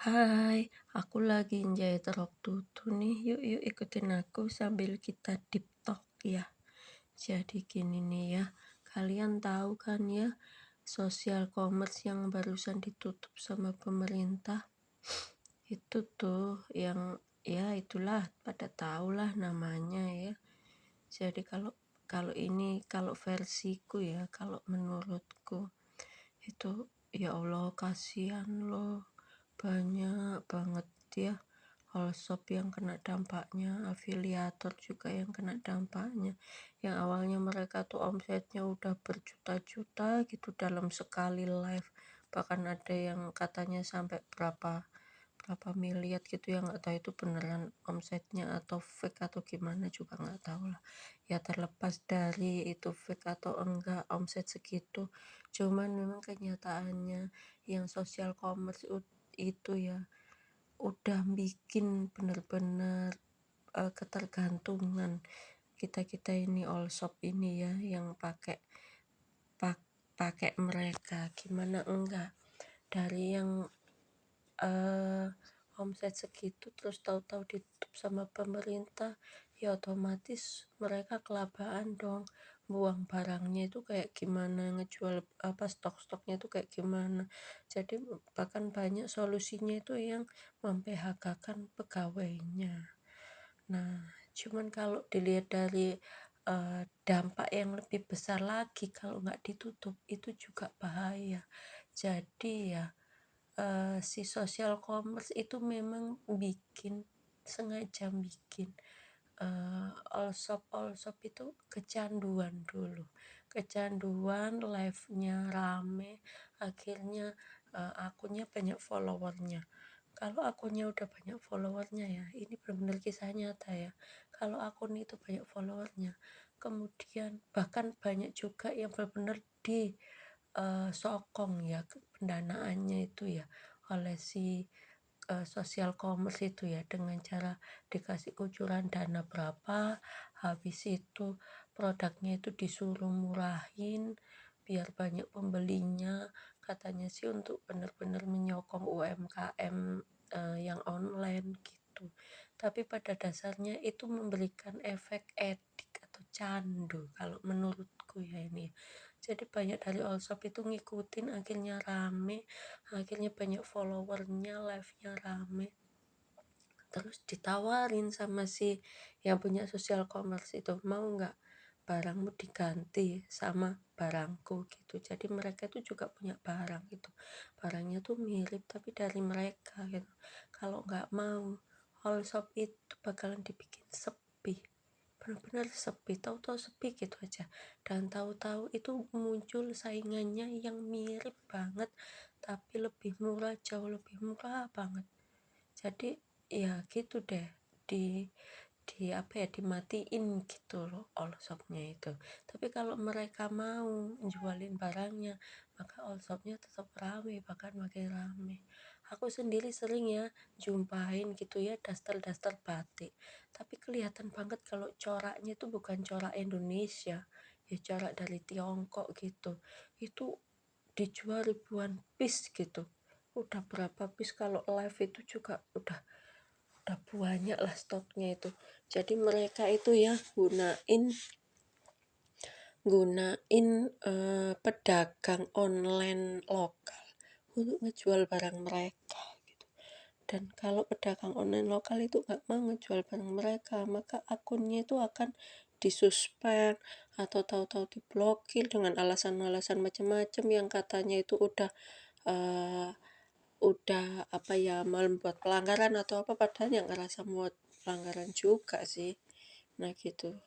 Hai, aku lagi jahit rok tutu nih. Yuk ikutin aku sambil kita deep talk ya. Jadi gini nih ya, kalian tahu kan ya, sosial commerce yang barusan ditutup sama pemerintah itu tuh yang ya itulah pada tahulah namanya ya. Jadi kalau kalau ini kalau versiku ya, kalau menurutku itu ya Allah kasihan loh, banyak banget ya all shop yang kena dampaknya, afiliator juga yang kena dampaknya. Yang awalnya mereka tuh omsetnya udah berjuta-juta gitu dalam sekali live, bahkan ada yang katanya sampai berapa berapa miliar gitu ya, nggak tahu itu beneran omsetnya atau fake atau gimana juga nggak tahu lah ya. Terlepas dari itu fake atau enggak omset segitu, cuman memang kenyataannya yang social commerce itu ya udah bikin bener-bener ketergantungan kita-kita ini all shop ini ya, yang pakai mereka gimana enggak, dari yang eh, omset segitu terus tahu-tahu ditutup sama pemerintah, ya otomatis mereka kelabaan dong, buang barangnya itu kayak gimana, ngejual apa stok-stoknya itu kayak gimana. Jadi bahkan banyak solusinya itu yang mem-PHK-kan pegawainya. Nah, cuman kalau dilihat dari dampak yang lebih besar lagi, kalau nggak ditutup itu juga bahaya. Jadi ya si social commerce itu memang sengaja bikin all shop itu kecanduan dulu, kecanduan live-nya rame, akhirnya akunnya banyak followernya. Kalau akunnya udah banyak followernya ya, ini benar-benar kisah nyata ya, kalau akun itu banyak followernya, kemudian bahkan banyak juga yang benar-benar di sokong ya pendanaannya itu ya oleh si social commerce itu ya, dengan cara dikasih kucuran dana berapa, habis itu produknya itu disuruh murahin biar banyak pembelinya, katanya sih untuk benar-benar menyokong UMKM yang online gitu. Tapi pada dasarnya itu memberikan efek edik atau candu kalau menurutku ya ini. Jadi banyak dari all shop itu ngikutin, akhirnya rame, akhirnya banyak followernya, live-nya rame. Terus ditawarin sama si yang punya social commerce itu, mau nggak barangmu diganti sama barangku gitu. Jadi mereka itu juga punya barang gitu, barangnya tuh mirip tapi dari mereka gitu. Kalau nggak mau, all shop itu bakalan dibikin sepi, benar-benar sepi, tahu-tahu sepi gitu aja, dan tahu-tahu itu muncul saingannya yang mirip banget tapi lebih murah, jauh lebih murah banget. Jadi ya gitu deh, di apa ya, dimatiin gitu loh all shopnya itu. Tapi kalau mereka mau jualin barangnya, maka all shopnya tetap rame, bahkan makin rame. Aku sendiri sering ya jumpain gitu ya daster-daster batik, tapi kelihatan banget kalau coraknya itu bukan corak Indonesia ya, corak dari Tiongkok gitu. Itu dijual ribuan piece gitu, udah berapa piece, kalau live itu juga udah banyak lah stoknya itu. Jadi mereka itu ya gunain pedagang online lokal untuk ngejual barang mereka gitu. Dan kalau pedagang online lokal itu nggak mau ngejual barang mereka, maka akunnya itu akan disuspend atau tahu-tahu diblokir dengan alasan-alasan macam-macam yang katanya itu eh, udah apa ya, membuat pelanggaran atau apa, padahal yang ngerasa muat pelanggaran juga sih. Nah gitu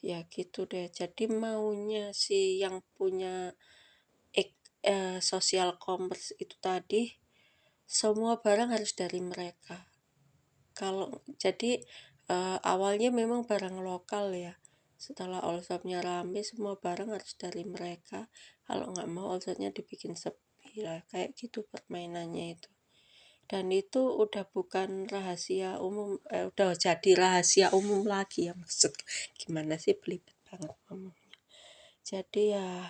ya, gitu deh. Jadi maunya si yang punya social commerce itu tadi, semua barang harus dari mereka. Kalau jadi awalnya memang barang lokal ya, setelah all shopnya rame semua barang harus dari mereka, kalau nggak mau all shopnya dibikin sepi lah, kayak gitu permainannya itu. Dan itu udah bukan rahasia umum, udah jadi rahasia umum lagi ya, maksud gimana sih, belibet banget ngomongnya. Jadi ya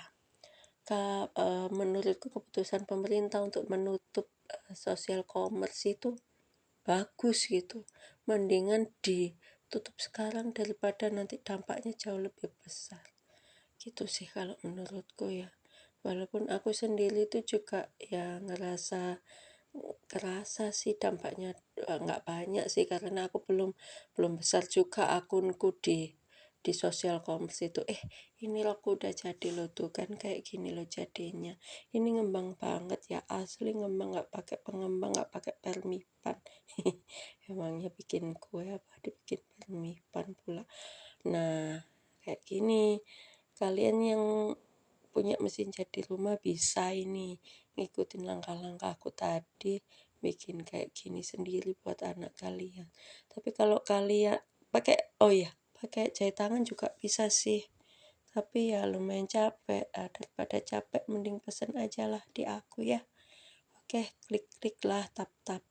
menurutku keputusan pemerintah untuk menutup sosial commerce itu bagus gitu. Mendingan ditutup sekarang daripada nanti dampaknya jauh lebih besar. Gitu sih kalau menurutku ya. Walaupun aku sendiri itu juga ya kerasa sih dampaknya, nggak banyak sih karena aku belum belum besar juga akunku di sosial commerce itu. Ini loh aku udah jadi loh tuh kan kayak gini loh jadinya. Ini ngembang banget ya, asli ngembang nggak pakai pengembang, nggak pakai permipan. Emangnya bikin kue apa dibikin permipan pula. Nah, kayak gini. Kalian yang punya mesin jahit di rumah bisa ini ngikutin langkah-langkah aku tadi, bikin kayak gini sendiri buat anak kalian. Tapi kalau kalian pakai, oh ya, pakai jahit tangan juga bisa sih. Tapi ya lumayan capek. Daripada capek mending pesen aja lah di aku ya. Oke, klik-klik lah, tap-tap.